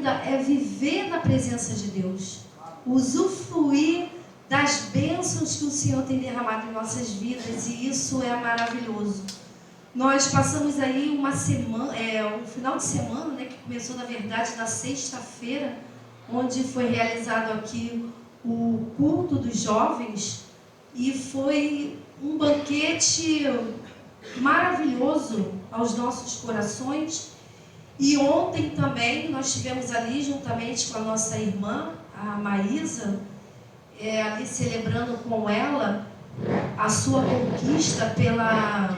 ainda é viver na presença de Deus, usufruir das bênçãos que o Senhor tem derramado em nossas vidas, e isso é maravilhoso. Nós passamos aí uma semana, um final de semana, né, que começou na verdade na sexta-feira, onde foi realizado aqui o culto dos jovens, e foi um banquete maravilhoso aos nossos corações. E ontem também nós tivemos ali, juntamente com a nossa irmã, a Maísa, ali celebrando com ela a sua conquista pela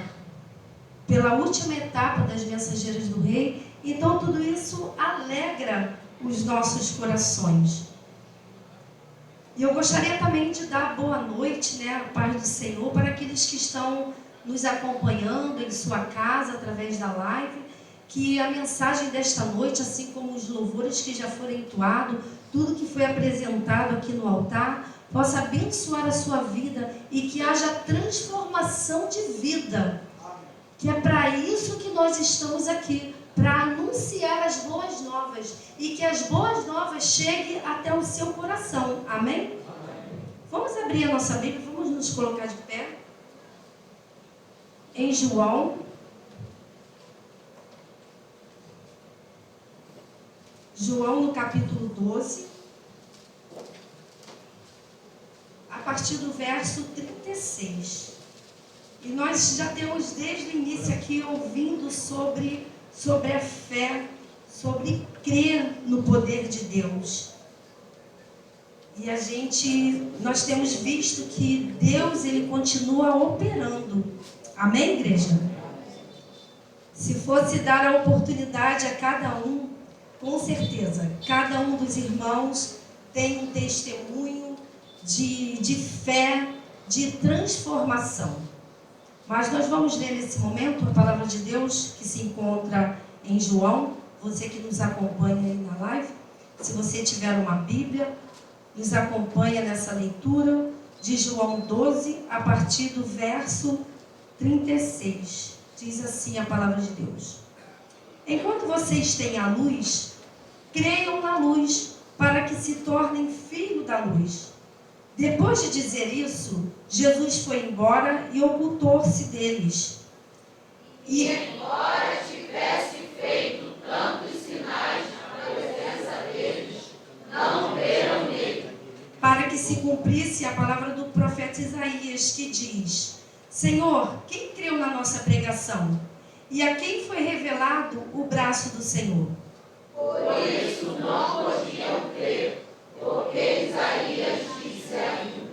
última etapa das Mensageiras do Rei. Então tudo isso alegra os nossos corações. E eu gostaria também de dar boa noite, né, a paz do Senhor, para aqueles que estão nos acompanhando em sua casa através da live. Que a mensagem desta noite, assim como os louvores que já foram entoados, tudo que foi apresentado aqui no altar, possa abençoar a sua vida e que haja transformação de vida. Que é para isso que nós estamos aqui, para anunciar as boas novas e que as boas novas cheguem até o seu coração. Amém? Vamos abrir a nossa Bíblia, vamos nos colocar de pé. Em João no capítulo 12, a partir do verso 36. E nós já temos desde o início aqui ouvindo sobre a fé, sobre crer no poder de Deus. E nós temos visto que Deus, ele continua operando. Amém, igreja? Se fosse dar a oportunidade a cada um, com certeza, cada um dos irmãos tem um testemunho de fé, de transformação. Mas nós vamos ler nesse momento a palavra de Deus que se encontra em João. Você que nos acompanha aí na live, se você tiver uma Bíblia, nos acompanha nessa leitura de João 12, a partir do verso 36. Diz assim a palavra de Deus: enquanto vocês têm a luz, creiam na luz, para que se tornem filhos da luz. Depois de dizer isso, Jesus foi embora e ocultou-se deles. E embora tivesse feito tantos sinais na presença deles, não creram nele. Para que se cumprisse a palavra do profeta Isaías, que diz: Senhor, quem creu na nossa pregação? E a quem foi revelado o braço do Senhor? Por isso não podiam crer, porque Isaías disse ainda: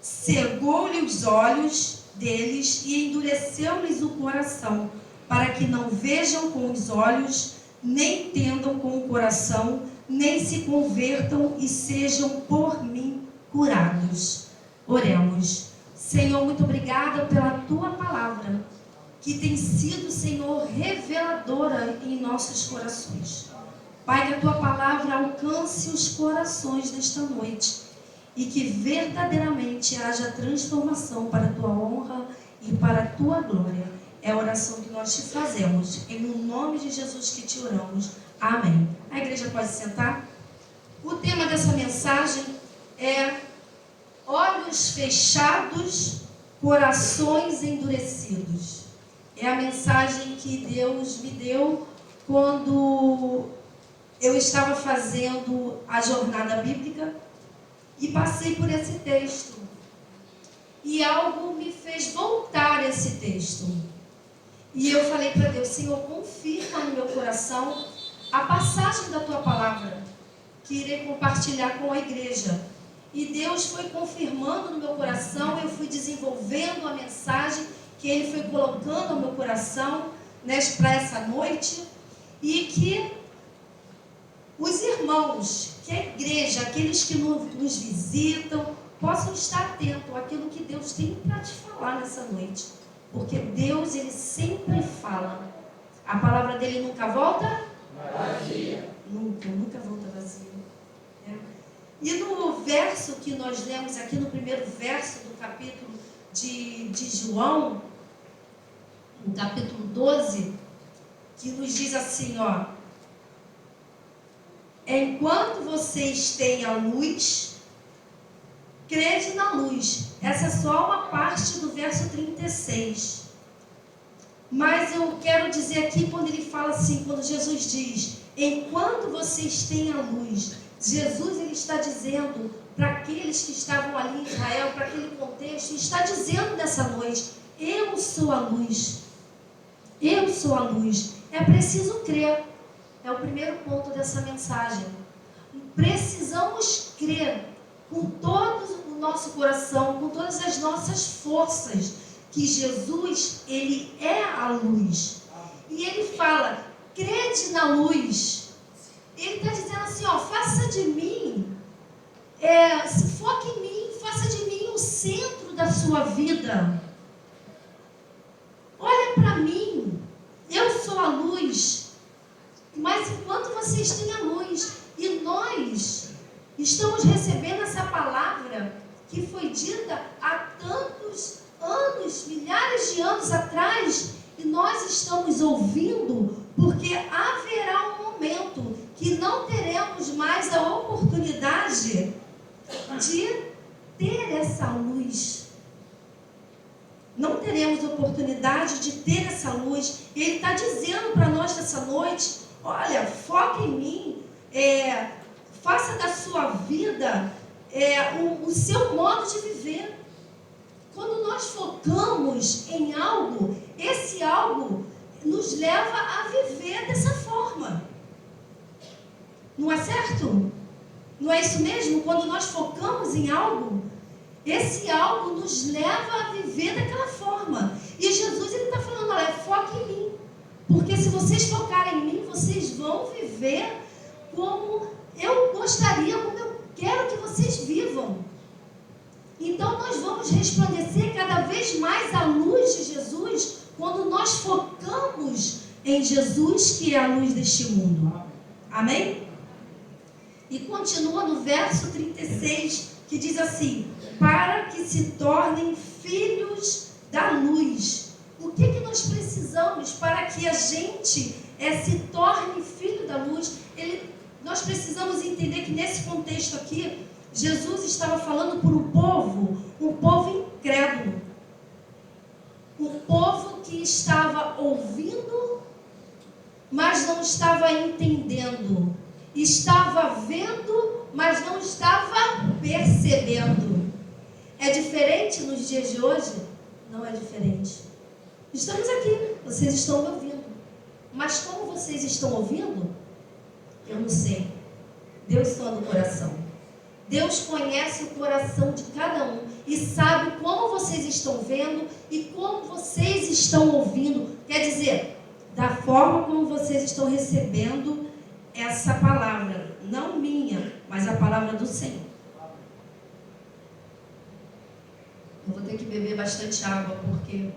cegou-lhe os olhos deles e endureceu-lhes o coração, para que não vejam com os olhos, nem entendam com o coração, nem se convertam e sejam por mim curados. Oremos. Senhor, muito obrigada pela Tua palavra, que tem sido, Senhor, reveladora em nossos corações. Pai, que a Tua palavra alcance os corações nesta noite e que verdadeiramente haja transformação para a Tua honra e para a Tua glória. É a oração que nós te fazemos. Em nome de Jesus que te oramos. Amém. A igreja pode sentar? O tema dessa mensagem é olhos fechados, corações endurecidos. É a mensagem que Deus me deu quando eu estava fazendo a jornada bíblica e passei por esse texto. E algo me fez voltar a esse texto. E eu falei para Deus: Senhor, confirma no meu coração a passagem da Tua palavra que irei compartilhar com a igreja. E Deus foi confirmando no meu coração, eu fui desenvolvendo a mensagem que Ele foi colocando no meu coração para essa noite, e que os irmãos, que a igreja, aqueles que nos visitam, possam estar atentos àquilo que Deus tem para te falar nessa noite. Porque Deus, Ele sempre fala. A palavra dEle nunca volta vazia. Nunca volta vazia. E no verso que nós lemos aqui, no primeiro verso do capítulo de João, no capítulo 12, que nos diz assim, ó: enquanto vocês têm a luz, crede na luz. Essa é só uma parte do verso 36. Mas eu quero dizer aqui, quando ele fala assim, quando Jesus diz, enquanto vocês têm a luz, Jesus ele está dizendo para aqueles que estavam ali em Israel, para aquele contexto, está dizendo nessa noite, eu sou a luz. Eu sou a luz. É preciso crer. É o primeiro ponto dessa mensagem. Precisamos crer com todo o nosso coração, com todas as nossas forças, que Jesus, ele é a luz. E ele fala, crede na luz. Ele está dizendo assim, ó, faça de mim, se foque em mim, faça de mim o centro da sua vida. Olha para mim, eu sou a luz, mas enquanto vocês têm a luz, e nós estamos recebendo essa palavra que foi dita há tantos anos, milhares de anos atrás, e nós estamos ouvindo, porque haverá um momento que não teremos mais a oportunidade de ter essa luz. Não teremos oportunidade de ter essa luz. E ele está dizendo para nós nessa noite, olha, foque em mim, faça da sua vida o seu modo de viver. Quando nós focamos em algo, esse algo nos leva a viver dessa forma. Não é certo? Não é isso mesmo? Quando nós focamos em algo, esse algo nos leva a viver daquela forma. E Jesus ele está falando, olha, foque em mim. Porque se vocês focarem em mim, vocês vão viver como eu gostaria, como eu quero que vocês vivam. Então nós vamos resplandecer cada vez mais a luz de Jesus quando nós focamos em Jesus, que é a luz deste mundo. Amém? E continua no verso 36, que diz assim, para que se tornem filhos da luz. O que nós precisamos para que a gente se torne filho da luz? Nós precisamos entender que nesse contexto aqui, Jesus estava falando por um povo incrédulo, um povo que estava ouvindo, mas não estava entendendo, estava vendo, mas não estava percebendo. É diferente nos dias de hoje? Não é diferente. Estamos aqui, vocês estão me ouvindo, mas como vocês estão ouvindo, eu não sei. Deus sonda o coração. Deus conhece o coração de cada um e sabe como vocês estão vendo e como vocês estão ouvindo. Quer dizer, da forma como vocês estão recebendo essa palavra, não minha, mas a palavra do Senhor. Eu vou ter que beber bastante água, porque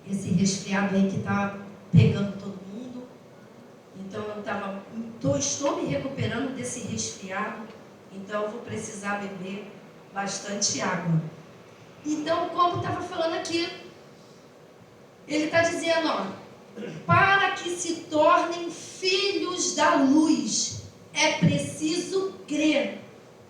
esse resfriado aí que está pegando todo mundo. Então estou me recuperando desse resfriado. Então eu vou precisar beber bastante água. Então, como estava falando aqui, ele está dizendo, ó, para que se tornem filhos da luz, é preciso crer.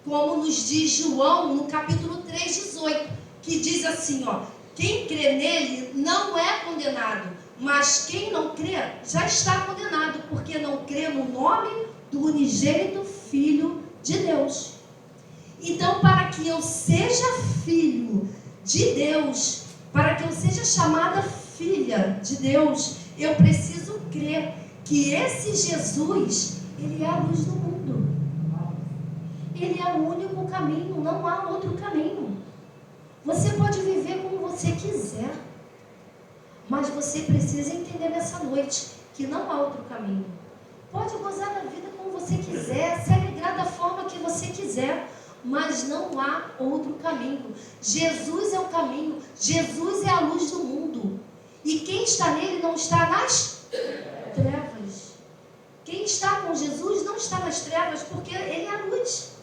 Como nos diz João no capítulo 3:18, que diz assim, ó, quem crê nele não é condenado, mas quem não crê já está condenado, porque não crê no nome do unigênito Filho de Deus. Então, para que eu seja filho de Deus, para que eu seja chamada filha de Deus, eu preciso crer que esse Jesus, ele é a luz do mundo. Ele é o único caminho, não há outro caminho. Você pode viver como você quiser, mas você precisa entender nessa noite que não há outro caminho. Pode gozar da vida como você quiser, se alegrar da forma que você quiser, mas não há outro caminho. Jesus é o caminho, Jesus é a luz do mundo. E quem está nele não está nas trevas. Quem está com Jesus não está nas trevas, porque ele é a luz.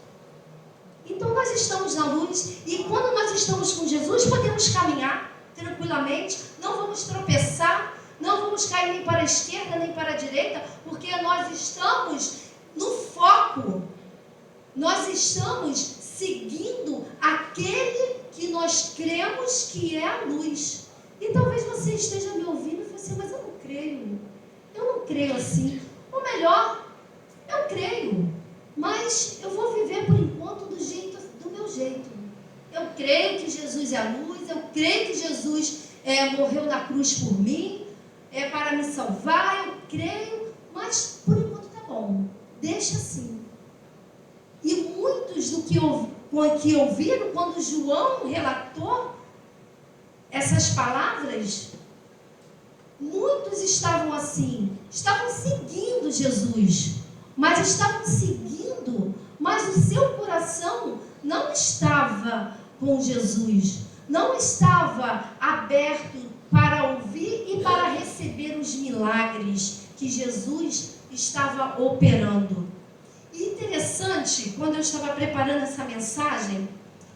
Então nós estamos na luz, e quando nós estamos com Jesus, podemos caminhar tranquilamente, não vamos tropeçar, não vamos cair nem para a esquerda nem para a direita, porque nós estamos no foco Nós estamos seguindo aquele que nós cremos que é a luz. E talvez você esteja me ouvindo e fale assim, mas eu não creio assim. Ou melhor, eu creio, mas eu vou viver por enquanto do meu jeito. Eu creio que Jesus é a luz, eu creio que Jesus morreu na cruz por mim, para me salvar, eu creio, mas por enquanto tá bom, deixa assim. E muitos do que ouviram quando João relatou essas palavras, muitos estavam assim, estavam seguindo Jesus, mas o seu coração não estava com Jesus, não estava aberto para ouvir e para receber os milagres que Jesus estava operando. E interessante, quando eu estava preparando essa mensagem,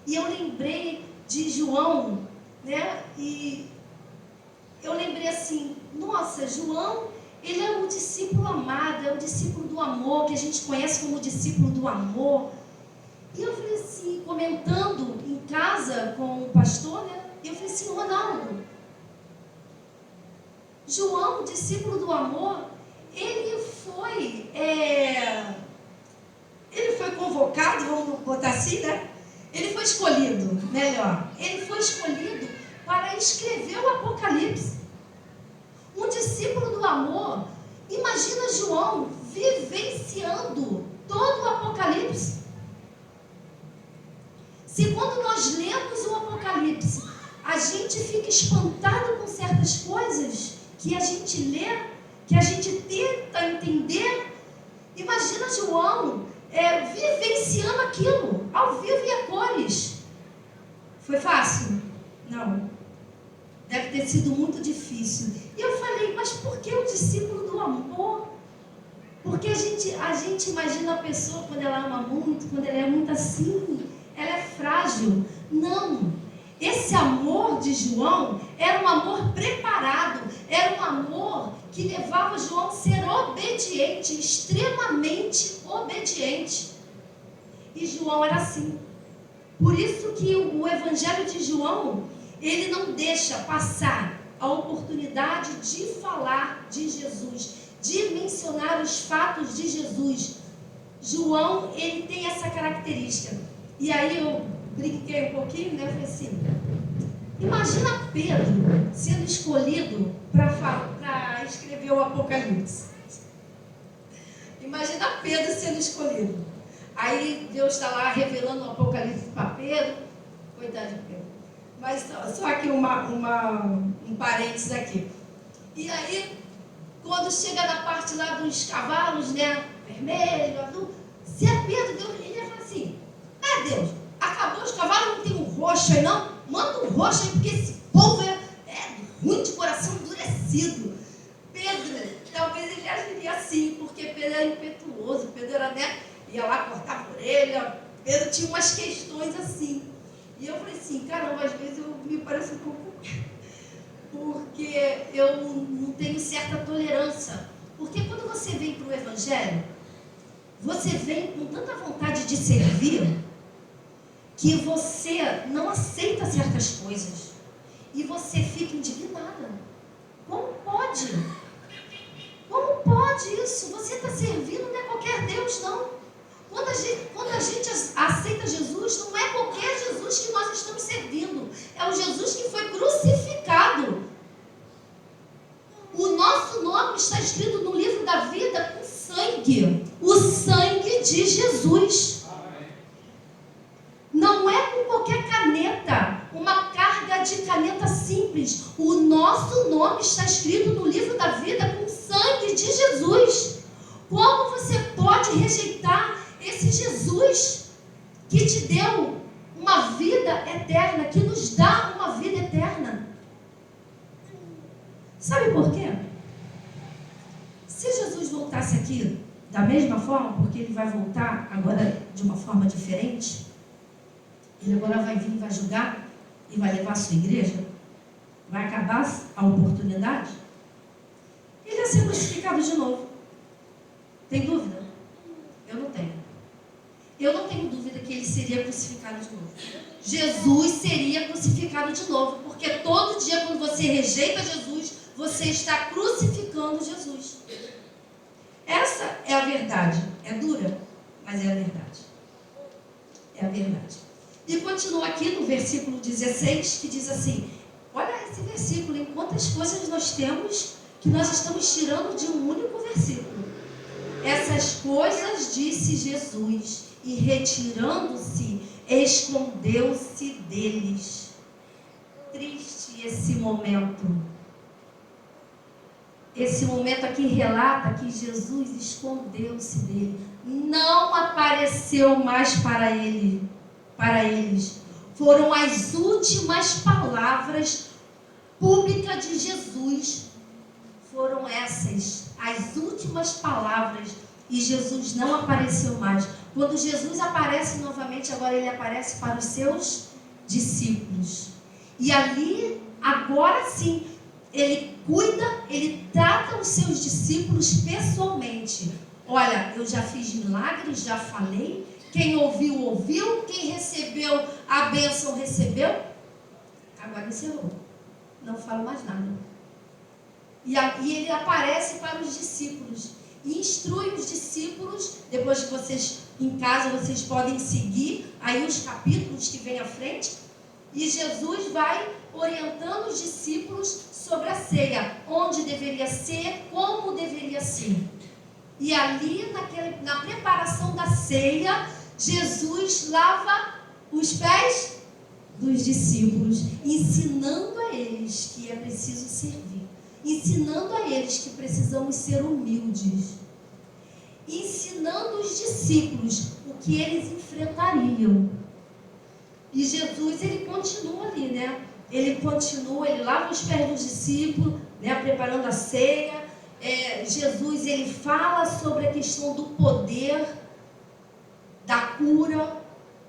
e eu lembrei de João, né? E eu lembrei assim, nossa, João, ele é um discípulo amado, é um discípulo do amor, que a gente conhece como discípulo do amor. E eu falei assim, comentando em casa com o pastor, né? E eu falei assim, Ronaldo, João, discípulo do amor, ele foi convocado, vamos botar assim, né? Ele foi escolhido, melhor. Ele foi escolhido para escrever o Apocalipse. Um discípulo do amor, imagina João vivenciando todo o Apocalipse. Se quando nós lemos o Apocalipse, a gente fica espantado com certas coisas que a gente lê, que a gente tenta entender, imagina João vivenciando aquilo, ao vivo e a cores. Foi fácil? Não. Deve ter sido muito difícil. E eu falei, mas por que o discípulo do amor? Porque a gente imagina a pessoa quando ela ama muito, quando ela é muito assim, ela é frágil. Não. Esse amor de João era um amor preparado, era um amor que levava João a ser obediente, extremamente obediente. E João era assim. Por isso que o Evangelho de João, ele não deixa passar a oportunidade de falar de Jesus, de mencionar os fatos de Jesus. João, ele tem essa característica. E aí eu brinquei um pouquinho, né? Eu falei assim, imagina Pedro sendo escolhido para escrever o Apocalipse. Imagina Pedro sendo escolhido. Aí Deus está lá revelando o Apocalipse para Pedro. Coitado de Pedro. Mas só aqui um parênteses aqui. E aí, quando chega na parte lá dos cavalos, né? Vermelho, azul. Se é Pedro, Deus, ele ia falar assim, Deus, acabou os cavalos, não tem um roxo aí não? Manda um roxo aí, porque esse povo é ruim de coração endurecido. Pedro, talvez ele agiria assim, porque Pedro era impetuoso, Pedro era, né? Ia lá cortar a orelha, Pedro tinha umas questões assim. E eu falei assim, caramba, às vezes eu me pareço um pouco, porque eu não tenho certa tolerância. Porque quando você vem para o Evangelho, você vem com tanta vontade de servir, que você não aceita certas coisas. E você fica indignada. Como pode? Como pode isso? Você está servindo, não é qualquer Deus, não. Quando a gente aceita Jesus, não é qualquer Jesus que nós estamos servindo. É o Jesus que foi crucificado. O nosso nome está escrito no livro da vida com sangue. O sangue de Jesus. Não é com qualquer caneta, uma carga de caneta simples. O nosso nome está escrito no livro da vida com sangue de Jesus. Como você pode rejeitar esse Jesus que te deu uma vida eterna, que nos dá uma vida eterna? Sabe por quê? Se Jesus voltasse aqui da mesma forma, porque ele vai voltar agora de uma forma diferente, ele agora vai vir, vai julgar e vai levar a sua igreja, vai acabar a oportunidade, ele ia ser crucificado de novo. Tem dúvida? Eu não tenho. eu não tenho dúvida que ele seria crucificado de novo. Jesus seria crucificado de novo, porque todo dia quando você rejeita Jesus, você está crucificando Jesus. Essa é a verdade. É dura, mas é a verdade. É a verdade. E continua aqui no versículo 16, que diz assim, olha esse versículo, em quantas coisas nós temos que nós estamos tirando de um único versículo. Essas coisas disse Jesus, e retirando-se, escondeu-se deles. Triste esse momento. Esse momento aqui relata que Jesus escondeu-se dele. Não apareceu mais para eles. Foram as últimas palavras públicas de Jesus. Foram essas, as últimas palavras. E Jesus não apareceu mais. Quando Jesus aparece novamente, agora ele aparece para os seus discípulos. E ali, agora sim, ele cuida, ele trata os seus discípulos pessoalmente. Olha, eu já fiz milagres, já falei. Quem ouviu, ouviu. Quem recebeu a bênção, recebeu. Agora encerrou. Não falo mais nada. E ele aparece para os discípulos. E instrui os discípulos. Depois que vocês, em casa, vocês podem seguir aí os capítulos que vem à frente. E Jesus vai orientando os discípulos sobre a ceia. Onde deveria ser, como deveria ser. E ali, na preparação da ceia, Jesus lava os pés dos discípulos, ensinando a eles que é preciso servir, ensinando a eles que precisamos ser humildes, ensinando os discípulos o que eles enfrentariam. E Jesus, ele continua ali, né? Ele continua, ele lava os pés dos discípulos, né? Preparando a ceia. Jesus, ele fala sobre a questão do poder, da cura.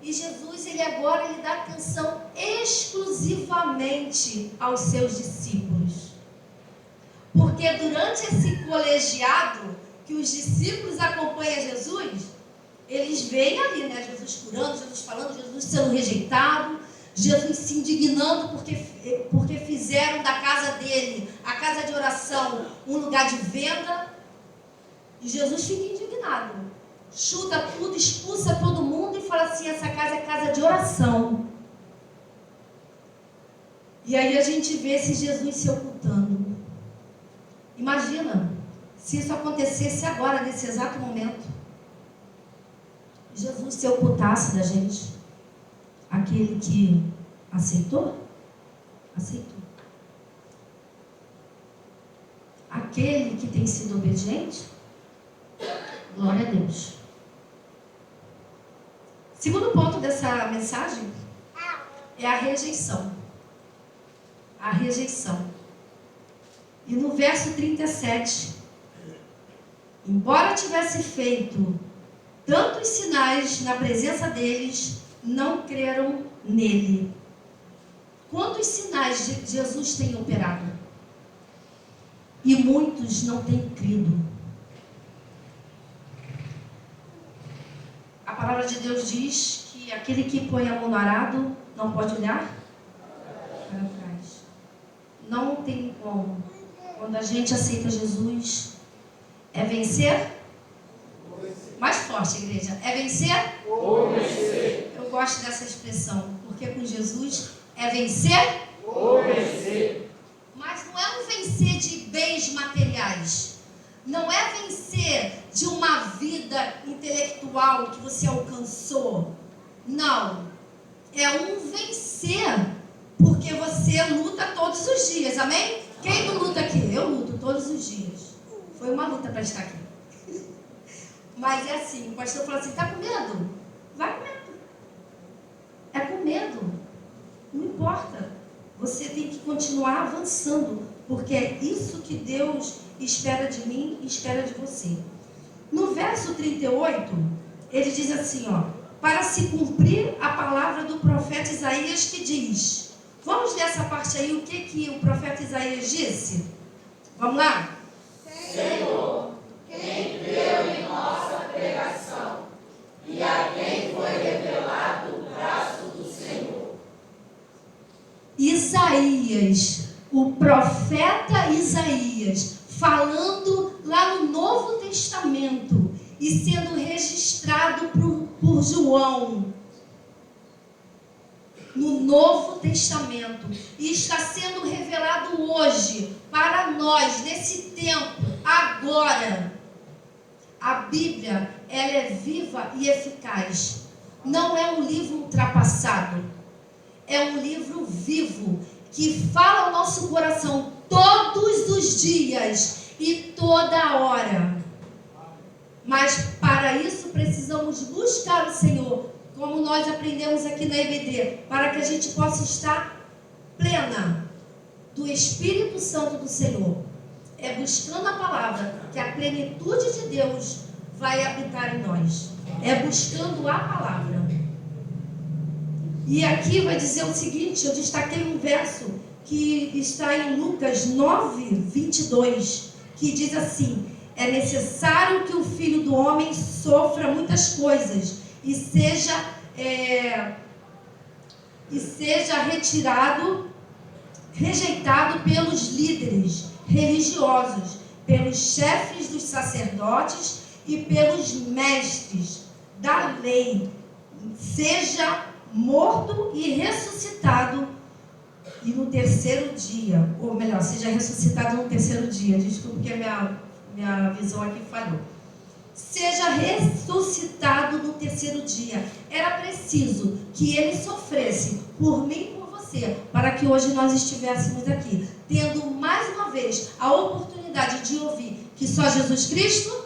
E Jesus, ele agora, ele dá atenção exclusivamente aos seus discípulos. Porque durante esse colegiado que os discípulos acompanham Jesus, eles veem ali, né? Jesus curando, Jesus falando, Jesus sendo rejeitado, Jesus se indignando porque fizeram da casa dele, a casa de oração, um lugar de venda. E Jesus fica indignado. Chuta tudo, expulsa todo mundo e fala assim, essa casa é casa de oração. E aí a gente vê esse Jesus se ocultando. Imagina, se isso acontecesse agora, nesse exato momento. Jesus se ocultasse da gente. Aquele que aceitou, aceitou. Aquele que tem sido obediente, glória a Deus. Segundo ponto dessa mensagem é a rejeição. A rejeição. E no verso 37, embora tivesse feito tantos sinais na presença deles, não creram nele. Quantos sinais Jesus tem operado? E muitos não têm crido. A palavra de Deus diz que aquele que põe a mão no arado não pode olhar para trás. Não tem como. Quando a gente aceita Jesus, é vencer? Mais forte, igreja. É vencer? Ou vencer. Eu gosto dessa expressão, porque com Jesus é vencer? Ou vencer. Mas não é um vencer de bens materiais. Não é vencer de uma vida intelectual que você alcançou. Não. É um vencer porque você luta todos os dias. Amém? Quem não luta aqui? Eu luto todos os dias. Foi uma luta para estar aqui. Mas é assim, o pastor falou assim, está com medo? Vai com medo. É com medo. Não importa. Você tem que continuar avançando, porque é isso que Deus espera de mim e espera de você. No verso 38, ele diz assim, ó, para se cumprir a palavra do profeta Isaías que diz. Vamos ler essa parte aí, o que o profeta Isaías disse? Vamos lá? Senhor, quem creu em nossa pregação e a quem Isaías, o profeta Isaías, falando lá no Novo Testamento e sendo registrado por João no Novo Testamento, e está sendo revelado hoje para nós, nesse tempo, agora. A Bíblia, ela é viva e eficaz. Não é um livro ultrapassado. É um livro vivo, que fala ao nosso coração todos os dias e toda hora. Mas para isso precisamos buscar o Senhor, como nós aprendemos aqui na EBD, para que a gente possa estar plena do Espírito Santo do Senhor. É buscando a palavra que a plenitude de Deus vai habitar em nós. É buscando a palavra. E aqui vai dizer o seguinte, eu destaquei um verso que está em Lucas 9:22, que diz assim: é necessário que o Filho do Homem sofra muitas coisas e seja rejeitado pelos líderes religiosos, pelos chefes dos sacerdotes e pelos mestres da lei, seja morto e ressuscitado e no terceiro dia, ou melhor, seja ressuscitado no terceiro dia. Desculpe que a minha visão aqui falhou. Seja ressuscitado no terceiro dia. Era preciso que ele sofresse por mim e por você, para que hoje nós estivéssemos aqui, tendo mais uma vez a oportunidade de ouvir que só Jesus Cristo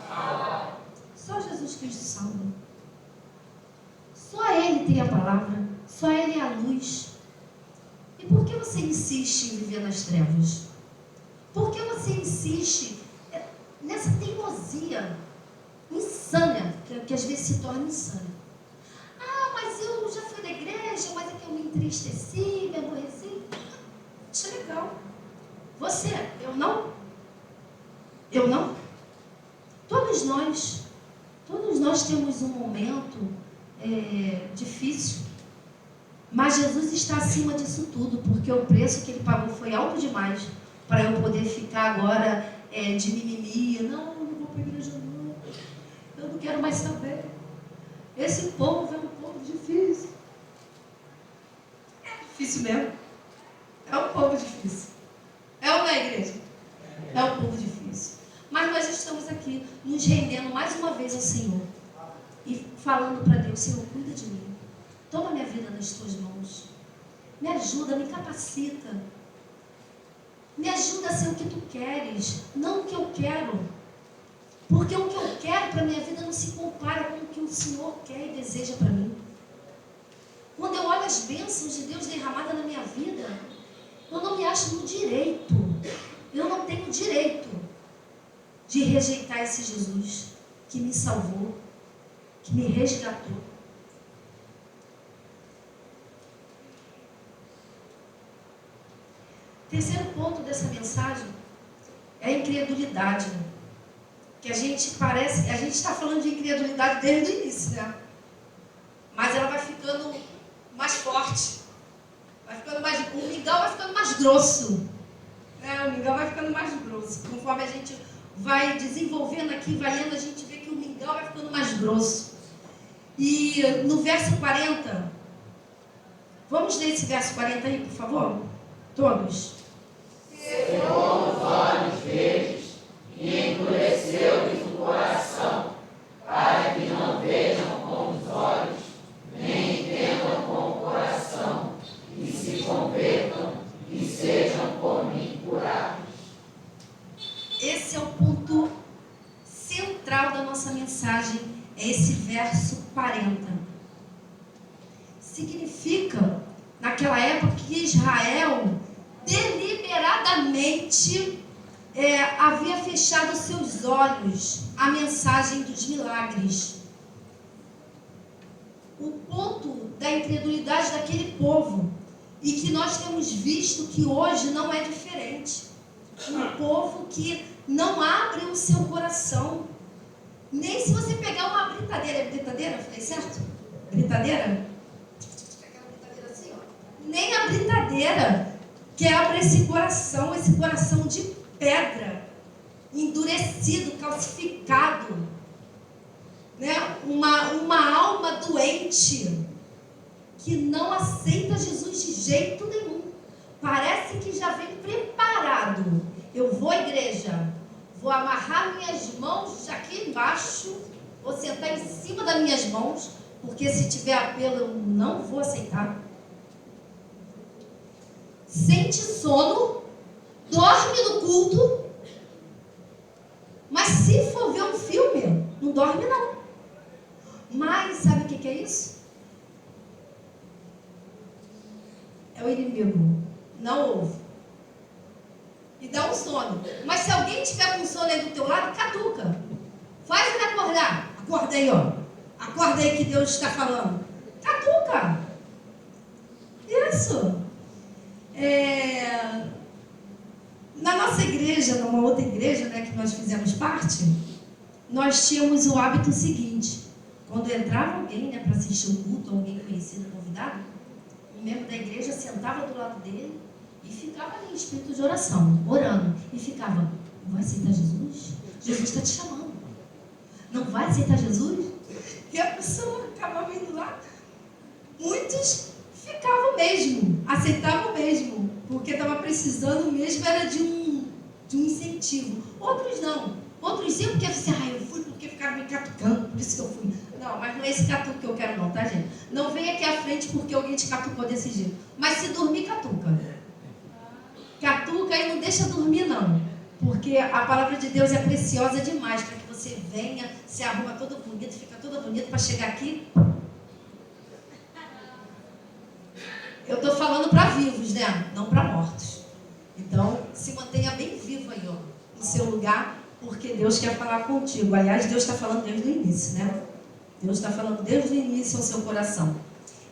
salva. Só Jesus Cristo salva. Só Ele tem a palavra, só Ele é a luz. E por que você insiste em viver nas trevas? Por que você insiste nessa teimosia insana, que às vezes se torna insana? Ah, mas eu já fui da igreja, mas é que eu me entristeci, me aborreci. Isso é legal. Você, eu não? Eu não? Todos nós temos um momento difícil, mas Jesus está acima disso tudo, porque o preço que Ele pagou foi alto demais para eu poder ficar agora de mimimi. Não vou para a igreja não, eu não quero mais saber. Esse povo é um povo difícil. É difícil mesmo. É um povo difícil. É ou não é, igreja? É um povo difícil. Mas nós estamos aqui nos rendendo mais uma vez ao Senhor e falando para Deus: Senhor, cuida de mim. Toma minha vida nas tuas mãos. Me ajuda, me capacita. Me ajuda a ser o que tu queres, não o que eu quero. Porque o que eu quero para a minha vida não se compara com o que o Senhor quer e deseja para mim. Quando eu olho as bênçãos de Deus derramadas na minha vida, eu não me acho no direito. Eu não tenho direito de rejeitar esse Jesus que me salvou, que me resgatou. Terceiro ponto dessa mensagem é a incredulidade. Que a gente está falando de incredulidade desde o início, né? Mas ela vai ficando mais forte, o mingau vai ficando mais grosso, né? O mingau vai ficando mais grosso. Conforme a gente vai desenvolvendo aqui, vai lendo, a gente vê que o mingau vai ficando mais grosso. E no verso 40, vamos ler esse verso 40 aí, por favor? Todos. Cerrou os olhos deles e endureceu-lhes o coração, para que não vejam com os olhos, nem entendam com o coração, e se convertam e sejam por mim curados. Esse é o ponto central da nossa mensagem, é esse verso 40. Significa, naquela época, que Israel deliberadamente havia fechado seus olhos à mensagem dos milagres. O ponto da incredulidade daquele povo, e que nós temos visto que hoje não é diferente. Um povo que não abre o seu coração. Nem se você pegar uma britadeira. É britadeira? Falei certo? Britadeira? Aquela britadeira assim, ó. Nem a britadeira Quebra esse coração de pedra, endurecido, calcificado, né? Uma alma doente que não aceita Jesus de jeito nenhum. Parece que já vem preparado. Eu vou à igreja, vou amarrar minhas mãos aqui embaixo, vou sentar em cima das minhas mãos, porque se tiver apelo eu não vou aceitar. Sente sono, dorme no culto, mas se for ver um filme, não dorme não. Mas sabe o que é isso? É o inimigo. Não ouve. E dá um sono. Mas se alguém tiver com sono aí do teu lado, catuca. Faz ele acordar. Acorda aí, ó. Acorda aí que Deus está falando. Catuca. Isso. Na nossa igreja, numa outra igreja, né, que nós fizemos parte, nós tínhamos o hábito seguinte. Quando entrava alguém, né, para assistir o culto, alguém conhecido, convidado, o membro da igreja sentava do lado dele e ficava ali em espírito de oração, orando. E ficava, não vai aceitar Jesus? Jesus está te chamando. Não vai aceitar Jesus? E a pessoa acabava indo lá. Muitos ficavam mesmo, aceitavam mesmo, porque estava precisando mesmo, era de um incentivo. Outros não. Outros iam porque eu fui porque ficaram me catucando, por isso que eu fui. Não, mas não é esse catuco que eu quero não, tá, gente? Não vem aqui à frente porque alguém te catucou desse jeito. Mas se dormir, catuca. Catuca e não deixa dormir, não. Porque a palavra de Deus é preciosa demais para que você venha, se arruma todo bonito, fica todo bonito para chegar aqui. Eu estou falando para vivos, né? Não para mortos. Então, se mantenha bem vivo aí, ó, no seu lugar, porque Deus quer falar contigo. Aliás, Deus está falando desde o início, né? Deus está falando desde o início ao seu coração.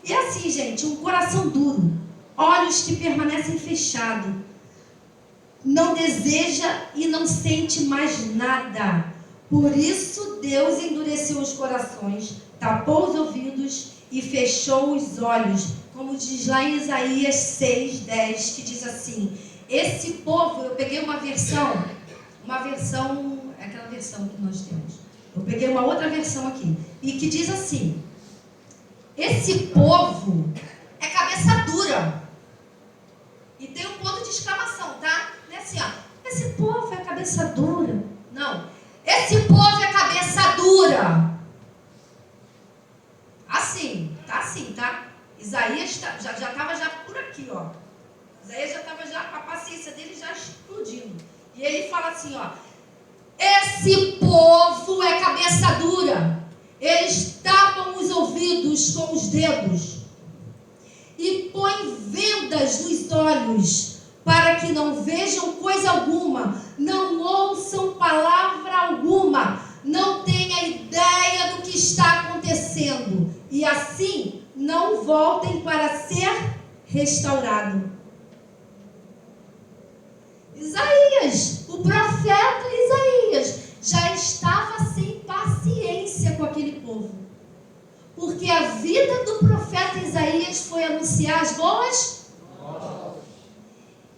E assim, gente, um coração duro, olhos que permanecem fechados, não deseja e não sente mais nada. Por isso Deus endureceu os corações, tapou os ouvidos e fechou os olhos, como diz lá em Isaías 6:10, que diz assim: esse povo, eu peguei uma versão, aquela versão que nós temos. Eu peguei uma outra versão aqui, e que diz assim: esse povo é cabeça dura. E tem um ponto de exclamação, tá? Não é assim, ó, esse povo é cabeça dura. Não, esse povo é cabeça dura. Assim, tá? Isaías já estava já por aqui, ó. Isaías já estava já, a paciência dele já explodindo. E ele fala assim, ó: esse povo é cabeça dura. Eles tapam os ouvidos com os dedos e põem vendas nos olhos para que não vejam coisa alguma, não ouçam palavra alguma, não tenham ideia do que está acontecendo e assim não voltem para ser restaurado. Isaías, o profeta Isaías, já estava sem paciência com aquele povo, porque a vida do profeta Isaías foi anunciar as boas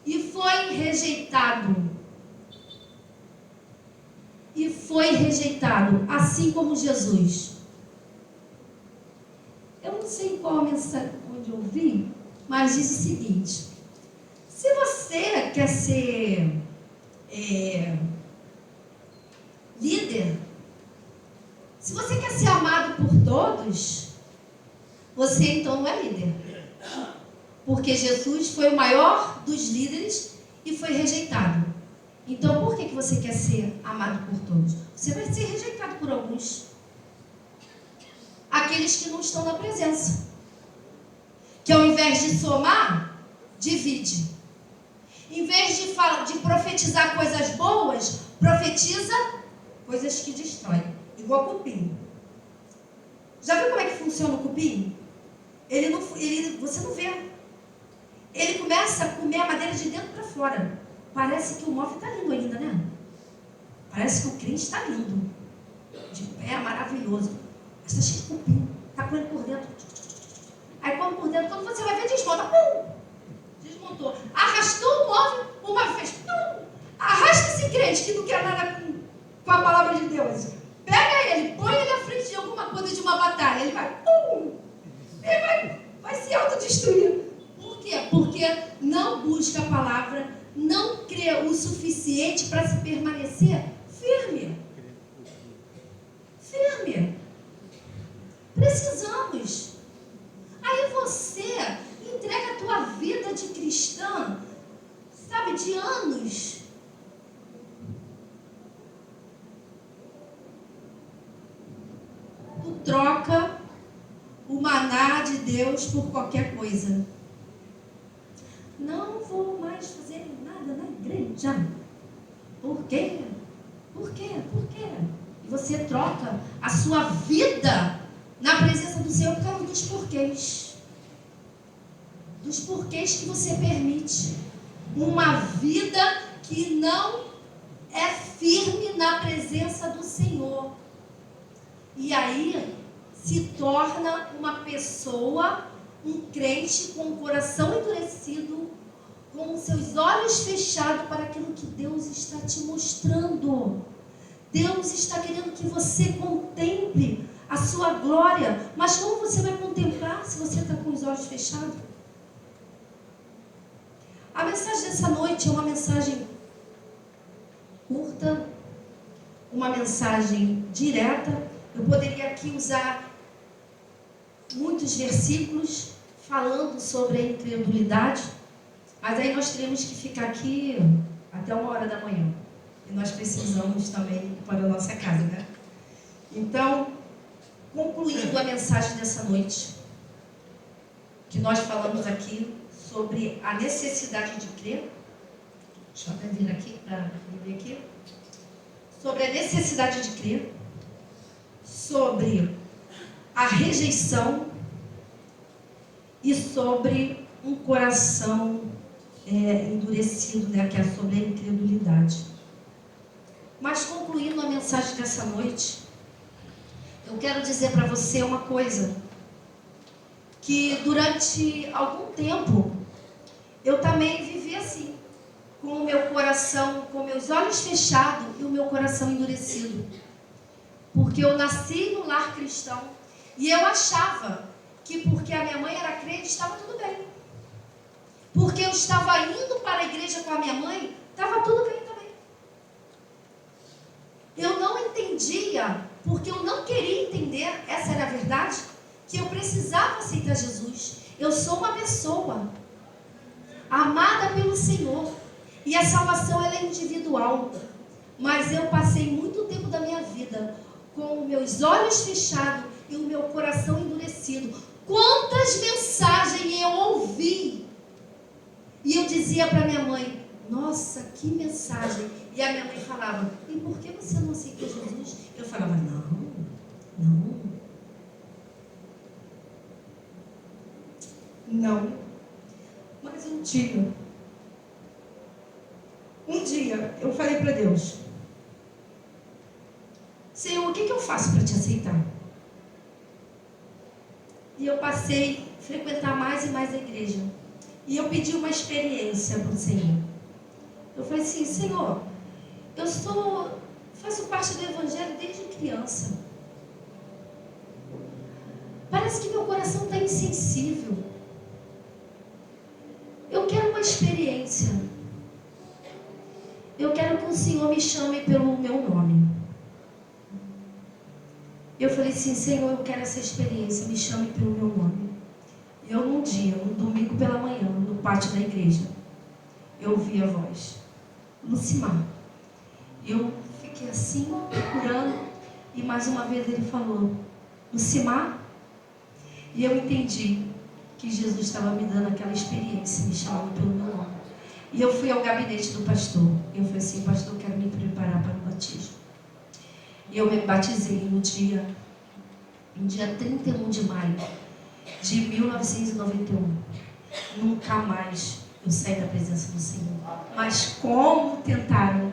e foi rejeitado. E foi rejeitado, assim como Jesus. Eu não sei qual a mensagem onde eu vi, mas diz o seguinte: se você quer ser líder, se você quer ser amado por todos, você então não é líder. Porque Jesus foi o maior dos líderes e foi rejeitado. Então por que você quer ser amado por todos? Você vai ser rejeitado por alguns. Aqueles que não estão na presença. Que ao invés de somar, divide. Em vez de profetizar coisas boas, profetiza coisas que destroem. Igual cupim. Já viu como é que funciona o cupim? Você não vê. Ele começa a comer a madeira de dentro para fora. Parece que o móvel está lindo ainda, né? Parece que o crente está lindo. De pé, maravilhoso. Mas está cheio de cupim. Está comendo por dentro. Aí come por dentro. Quando você vai ver, desmonta. Pum! contou. Arrastou o móvel, o móvel fez. Arrasta esse crente que não quer nada com a palavra de Deus. Pega ele, põe ele à frente de alguma coisa, de uma batalha. Ele vai, ele vai se autodestruir. Por quê? Porque não busca a palavra, não crê o suficiente para se permanecer firme. Firme. Precisamos. Aí você entrega a tua vida de cristã, sabe, de anos. Tu troca o maná de Deus por qualquer coisa. Não vou mais fazer nada na igreja. Por quê? Por quê? Por quê? E você troca a sua vida na presença do Senhor por causa dos porquês. Dos porquês que você permite. Uma vida que não é firme na presença do Senhor. E aí se torna uma pessoa, um crente com o coração endurecido, com os seus olhos fechados para aquilo que Deus está te mostrando. Deus está querendo que você contemple a sua glória. Mas como você vai contemplar se você está com os olhos fechados? A mensagem dessa noite é uma mensagem curta, uma mensagem direta. Eu poderia aqui usar muitos versículos falando sobre a incredulidade, mas aí nós teremos que ficar aqui até 1h da manhã. E nós precisamos também ir para a nossa casa, né? Então, concluindo a mensagem dessa noite, que nós falamos aqui sobre a necessidade de crer. Deixa eu até vir aqui para ver aqui. Sobre a necessidade de crer, sobre a rejeição e sobre um coração endurecido, né, que é sobre a incredulidade. Mas concluindo a mensagem dessa noite, eu quero dizer para você uma coisa, que durante algum tempo eu também vivi assim, com o meu coração, com meus olhos fechados e o meu coração endurecido. Porque eu nasci no lar cristão e eu achava que porque a minha mãe era crente estava tudo bem. Porque eu estava indo para a igreja com a minha mãe, estava tudo bem também. Eu não entendia, porque eu não queria entender, essa era a verdade, que eu precisava aceitar Jesus. Eu sou uma pessoa amada pelo Senhor e a salvação ela é individual. Mas eu passei muito tempo da minha vida com meus olhos fechados e o meu coração endurecido. Quantas mensagens eu ouvi e eu dizia para minha mãe: nossa, que mensagem. E a minha mãe falava: e por que você não aceitou Jesus? Eu falava: não. Mas um dia eu falei para Deus: Senhor, o que eu faço para te aceitar? E eu passei a frequentar mais e mais a igreja. E eu pedi uma experiência para o Senhor. Eu falei assim: Senhor, faço parte do Evangelho desde criança. Parece que meu coração está insensível. Eu quero uma experiência. Eu quero que o Senhor me chame pelo meu nome. Eu falei assim: Senhor, eu quero essa experiência, me chame pelo meu nome. E eu num domingo pela manhã, no pátio da igreja, eu ouvi a voz: Lucimar. Eu fiquei assim, procurando, e mais uma vez ele falou: Lucimar. E eu entendi que Jesus estava me dando aquela experiência, me chamando pelo meu nome. E eu fui ao gabinete do pastor. E eu falei assim: pastor, eu quero me preparar para o batismo. E eu me batizei no dia 31 de maio de 1991. Nunca mais eu saí da presença do Senhor. Mas como tentaram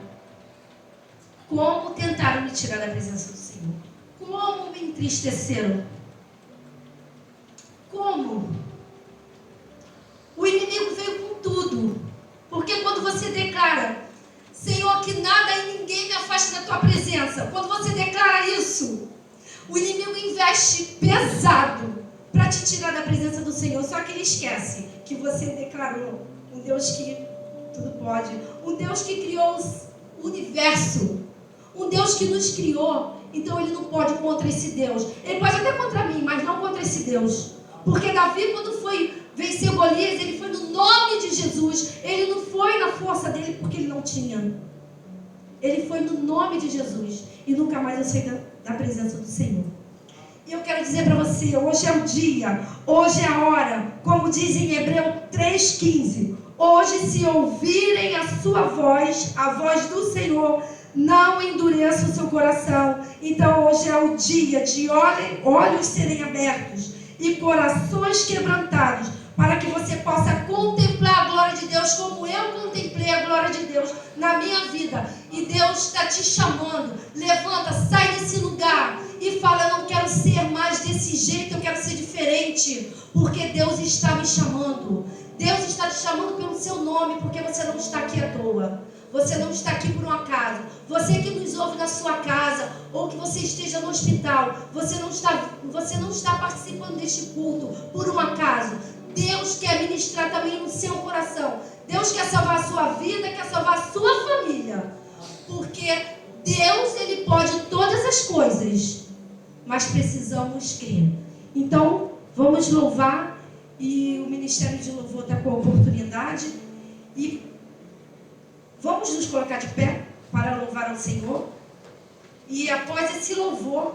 me tirar da presença do Senhor? Como me entristeceram? Como? O inimigo veio com tudo. declara, Senhor, que nada e ninguém me afaste da tua presença. Quando você declara isso, o inimigo investe pesado para te tirar da presença do Senhor. Só que ele esquece que você declarou um Deus que tudo pode, um Deus que criou o universo, um Deus que nos criou. Então ele não pode contra esse Deus. Ele pode até contra mim, mas não contra esse Deus. Porque Davi, quando foi vencer Golias, ele foi no nome de Jesus. Ele não foi na força dele porque ele não tinha. Ele foi no nome de Jesus. E nunca mais eu saí da presença do Senhor. E eu quero dizer para você, hoje é o dia, hoje é a hora. Como diz em Hebreus 3,15. Hoje, se ouvirem a sua voz, a voz do Senhor, não endureça o seu coração. Então hoje é o dia de olhos serem abertos e corações quebrantados, para que você possa contemplar a glória de Deus como eu contemplei a glória de Deus na minha vida. E Deus está te chamando. Levanta, sai desse lugar e fala: eu não quero ser mais desse jeito, eu quero ser diferente, porque Deus está me chamando. Deus está te chamando pelo seu nome, porque você não está aqui à toa. Você não está aqui por um acaso. Você que nos ouve na sua casa, ou que você esteja no hospital, você não está participando deste culto por um acaso. Deus quer ministrar também no seu coração. Deus quer salvar a sua vida, quer salvar a sua família. Porque Deus, Ele pode todas as coisas, mas precisamos crer. Então, vamos louvar, e o Ministério de Louvor está com a oportunidade. E vamos nos colocar de pé para louvar ao Senhor. E após esse louvor,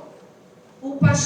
o pastor